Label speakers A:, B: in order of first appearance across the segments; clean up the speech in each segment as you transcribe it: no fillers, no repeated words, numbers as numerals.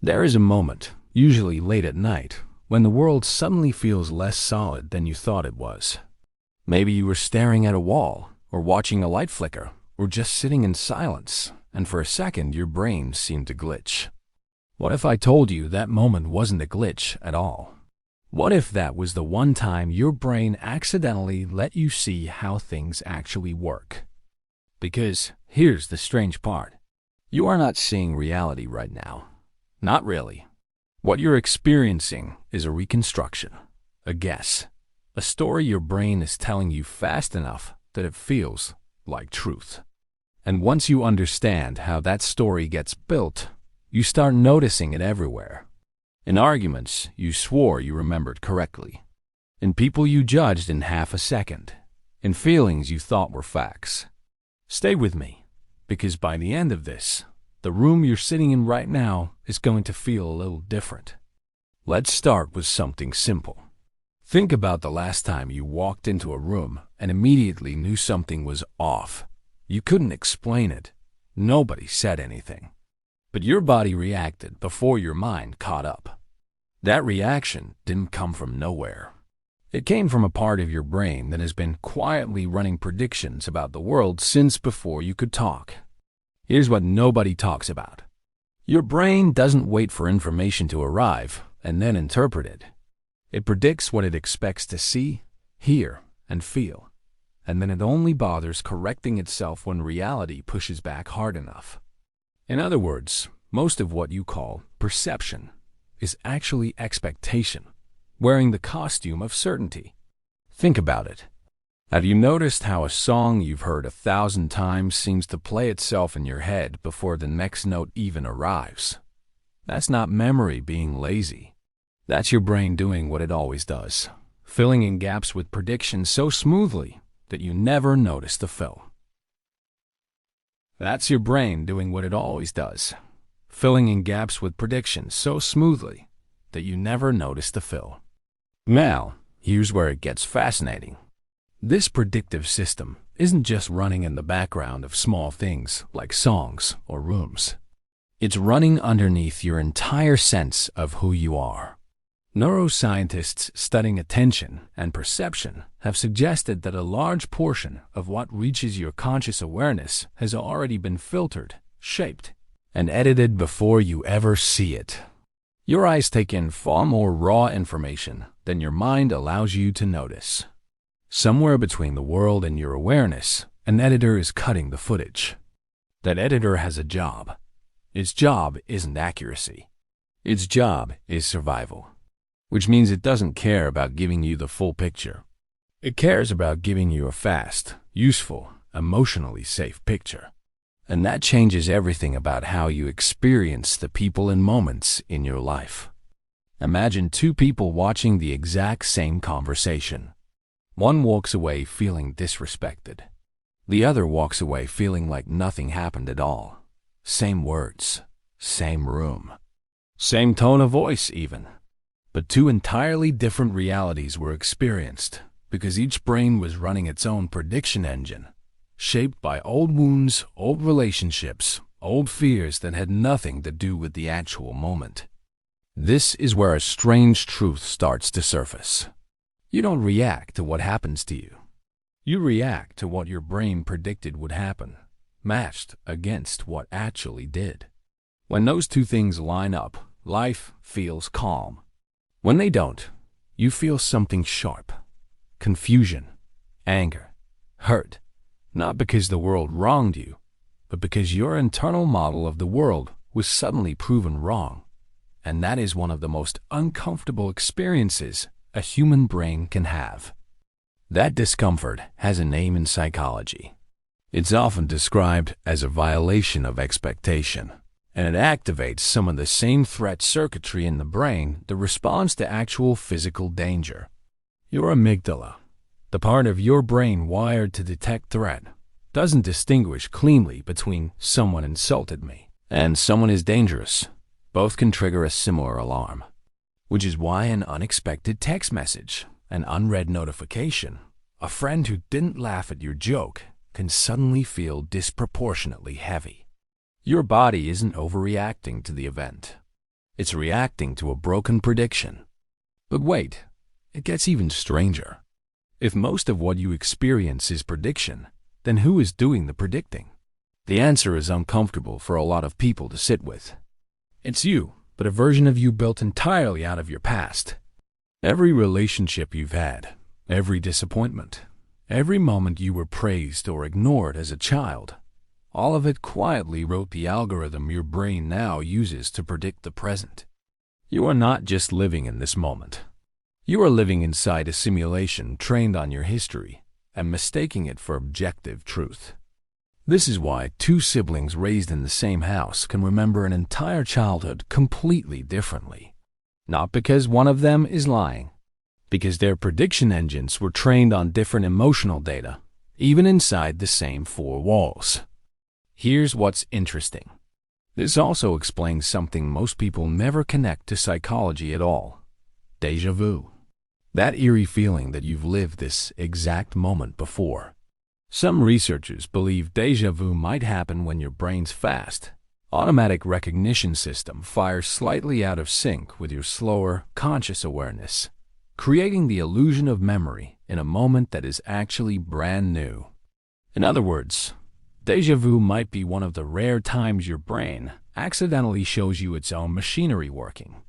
A: There is a moment, usually late at night, when the world suddenly feels less solid than you thought it was. Maybe you were staring at a wall, or watching a light flicker, or just sitting in silence, and for a second your brain seemed to glitch. What if I told you that moment wasn't a glitch at all? What if that was the one time your brain accidentally let you see how things actually work? Because here's the strange part. You are not seeing reality right now. Not really. What you're experiencing is a reconstruction, a guess, a story your brain is telling you fast enough that it feels like truth. And once you understand how that story gets built, you start noticing it everywhere. In arguments you swore you remembered correctly. In people you judged in half a second. In feelings you thought were facts. Stay with me, because by the end of this, the room you're sitting in right now is going to feel a little different. Let's start with something simple. Think about the last time you walked into a room and immediately knew something was off. You couldn't explain it. Nobody said anything. But your body reacted before your mind caught up. That reaction didn't come from nowhere. It came from a part of your brain that has been quietly running predictions about the world since before you could talk. Here's what nobody talks about. Your brain doesn't wait for information to arrive and then interpret it. It predicts what it expects to see, hear, and feel, and then it only bothers correcting itself when reality pushes back hard enough. In other words, most of what you call perception is actually expectation, wearing the costume of certainty. Think about it. Have you noticed how a song you've heard 1,000 times seems to play itself in your head before the next note even arrives? That's not memory being lazy. That's your brain doing what it always does, filling in gaps with predictions so smoothly that you never notice the fill. That's your brain doing what it always does, filling in gaps with predictions so smoothly that you never notice the fill. Now, here's where it gets fascinating. This predictive system isn't just running in the background of small things like songs or rooms. It's running underneath your entire sense of who you are. Neuroscientists studying attention and perception have suggested that a large portion of what reaches your conscious awareness has already been filtered, shaped, and edited before you ever see it. Your eyes take in far more raw information than your mind allows you to notice. Somewhere between the world and your awareness, an editor is cutting the footage. That editor has a job. Its job isn't accuracy. Its job is survival, which means it doesn't care about giving you the full picture. It cares about giving you a fast, useful, emotionally safe picture. And that changes everything about how you experience the people and moments in your life. Imagine two people watching the exact same conversation. One walks away feeling disrespected. The other walks away feeling like nothing happened at all. Same words, same room, same tone of voice even. But two entirely different realities were experienced because each brain was running its own prediction engine, shaped by old wounds, old relationships, old fears that had nothing to do with the actual moment. This is where a strange truth starts to surface. You don't react to what happens to you. You react to what your brain predicted would happen, matched against what actually did. When those two things line up, life feels calm. When they don't, you feel something sharp. Confusion, anger, hurt. Not because the world wronged you, but because your internal model of the world was suddenly proven wrong. And that is one of the most uncomfortable experiences a human brain can have. That discomfort has a name in psychology. It's often described as a violation of expectation, and it activates some of the same threat circuitry in the brain that responds to actual physical danger. Your amygdala, the part of your brain wired to detect threat, doesn't distinguish cleanly between someone insulted me and someone is dangerous. Both can trigger a similar alarm, which is why an unexpected text message, an unread notification, a friend who didn't laugh at your joke can suddenly feel disproportionately heavy. Your body isn't overreacting to the event. It's reacting to a broken prediction. But wait, it gets even stranger. If most of what you experience is prediction, then who is doing the predicting? The answer is uncomfortable for a lot of people to sit with. It's you, but a version of you built entirely out of your past. Every relationship you've had, every disappointment, every moment you were praised or ignored as a child, all of it quietly wrote the algorithm your brain now uses to predict the present. You are not just living in this moment. You are living inside a simulation trained on your history and mistaking it for objective truth. This is why two siblings raised in the same house can remember an entire childhood completely differently. Not because one of them is lying, because their prediction engines were trained on different emotional data, even inside the same four walls. Here's what's interesting. This also explains something most people never connect to psychology at all: déjà vu. That eerie feeling that you've lived this exact moment before. Some researchers believe déjà vu might happen when your brain's fast, automatic recognition system fires slightly out of sync with your slower, conscious awareness, creating the illusion of memory in a moment that is actually brand new. In other words, déjà vu might be one of the rare times your brain accidentally shows you its own machinery working.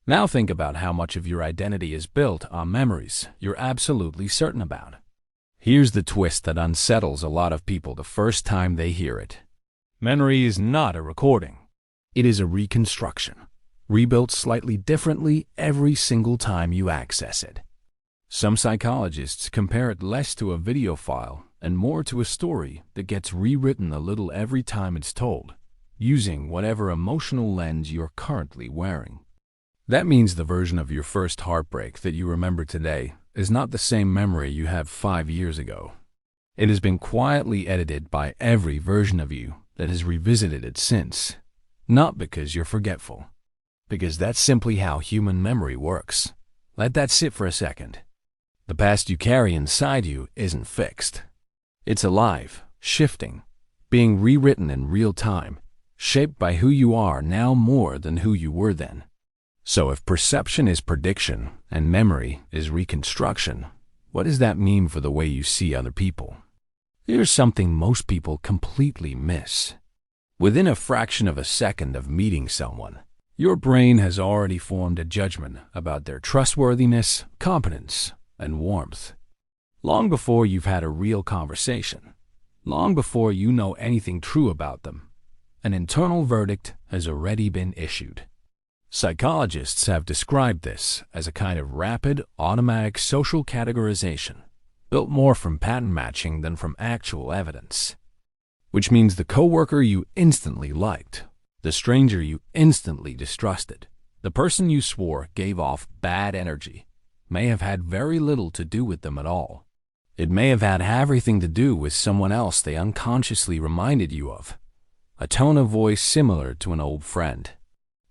A: Now think about how much of your identity is built on memories you're absolutely certain about. Here's the twist that unsettles a lot of people the first time they hear it. Memory is not a recording. It is a reconstruction, rebuilt slightly differently every single time you access it. Some psychologists compare it less to a video file and more to a story that gets rewritten a little every time it's told, using whatever emotional lens you're currently wearing. That means the version of your first heartbreak that you remember today is not the same memory you had 5 years ago. It has been quietly edited by every version of you that has revisited it since, not because you're forgetful, because that's simply how human memory works. Let that sit for a second. The past you carry inside you isn't fixed. It's alive, shifting, being rewritten in real time, shaped by who you are now more than who you were then. So if perception is prediction and memory is reconstruction, what does that mean for the way you see other people? Here's something most people completely miss. Within a fraction of a second of meeting someone, your brain has already formed a judgment about their trustworthiness, competence, and warmth. Long before you've had a real conversation, long before you know anything true about them, an internal verdict has already been issued. Psychologists have described this as a kind of rapid, automatic social categorization, built more from pattern matching than from actual evidence. Which means the coworker you instantly liked, the stranger you instantly distrusted, the person you swore gave off bad energy, may have had very little to do with them at all. It may have had everything to do with someone else they unconsciously reminded you of, a tone of voice similar to an old friend,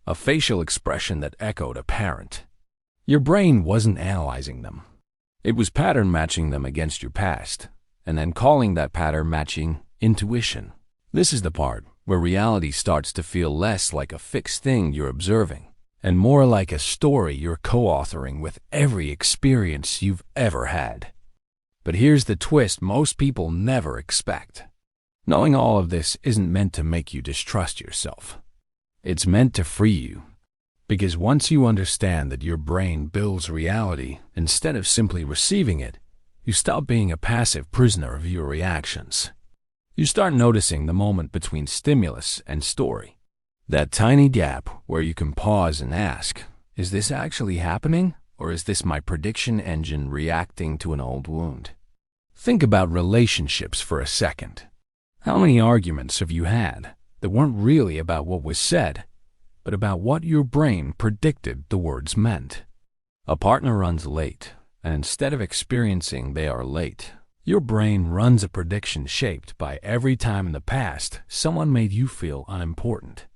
A: a facial expression that echoed a parent. Your brain wasn't analyzing them. It was pattern matching them against your past, and then calling that pattern matching intuition. This is the part where reality starts to feel less like a fixed thing you're observing, and more like a story you're co-authoring with every experience you've ever had. But here's the twist most people never expect. Knowing all of this isn't meant to make you distrust yourself. It's meant to free you, because once you understand that your brain builds reality instead of simply receiving it, you stop being a passive prisoner of your reactions. You start noticing the moment between stimulus and story, that tiny gap where you can pause and ask, is this actually happening, or is this my prediction engine reacting to an old wound? Think about relationships for a second. How many arguments have you had that weren't really about what was said, but about what your brain predicted the words meant? A partner runs late, and instead of experiencing they are late, your brain runs a prediction shaped by every time in the past someone made you feel unimportant.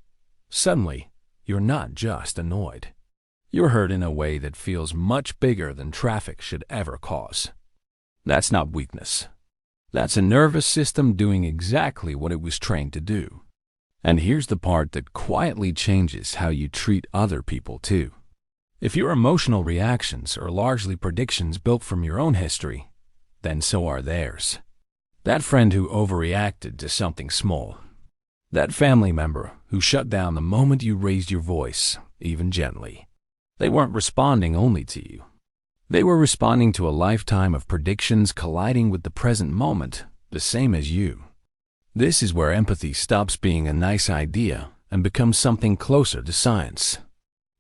A: Suddenly, you're not just annoyed. You're hurt in a way that feels much bigger than traffic should ever cause. That's not weakness. That's a nervous system doing exactly what it was trained to do. And here's the part that quietly changes how you treat other people too. If your emotional reactions are largely predictions built from your own history, then so are theirs. That friend who overreacted to something small. That family member who shut down the moment you raised your voice, even gently. They weren't responding only to you. They were responding to a lifetime of predictions colliding with the present moment, the same as you. This is where empathy stops being a nice idea and becomes something closer to science.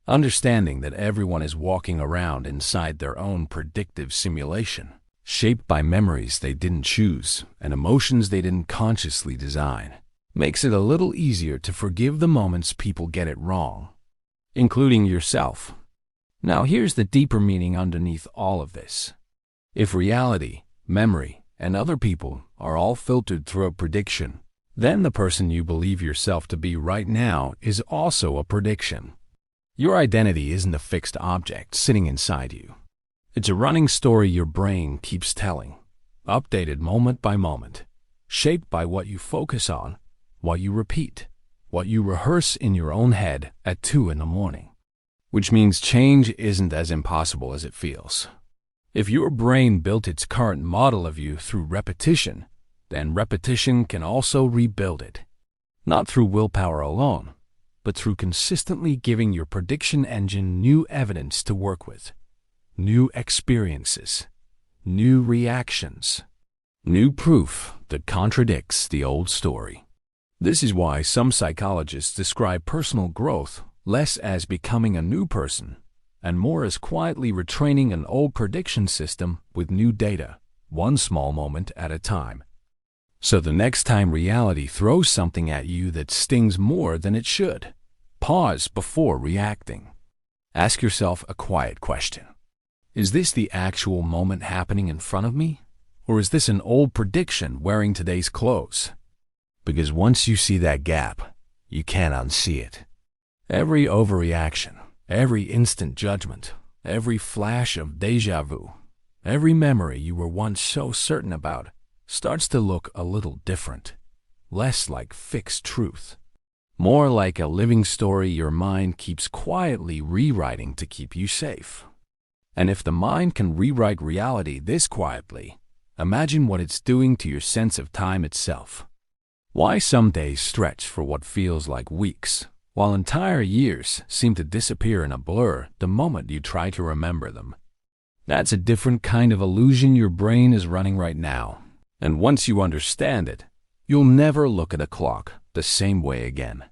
A: Understanding that everyone is walking around inside their own predictive simulation, shaped by memories they didn't choose and emotions they didn't consciously design, makes it a little easier to forgive the moments people get it wrong, including yourself. Now here's the deeper meaning underneath all of this. If reality, memory, and other people are all filtered through a prediction, then the person you believe yourself to be right now is also a prediction. Your identity isn't a fixed object sitting inside you. It's a running story your brain keeps telling, updated moment by moment, shaped by what you focus on, what you repeat, what you rehearse in your own head at 2 a.m. Which means change isn't as impossible as it feels. If your brain built its current model of you through repetition, then repetition can also rebuild it. Not through willpower alone, but through consistently giving your prediction engine new evidence to work with, new experiences, new reactions, new proof that contradicts the old story. This is why some psychologists describe personal growth less as becoming a new person and more as quietly retraining an old prediction system with new data, one small moment at a time. So the next time reality throws something at you that stings more than it should, pause before reacting. Ask yourself a quiet question. Is this the actual moment happening in front of me? Or is this an old prediction wearing today's clothes? Because once you see that gap, you can't unsee it. Every overreaction, every instant judgment, every flash of déjà vu, every memory you were once so certain about starts to look a little different, less like fixed truth, more like a living story your mind keeps quietly rewriting to keep you safe. And if the mind can rewrite reality this quietly, imagine what it's doing to your sense of time itself. Why some days stretch for what feels like weeks, while entire years seem to disappear in a blur the moment you try to remember them. That's a different kind of illusion your brain is running right now. And once you understand it, you'll never look at a clock the same way again.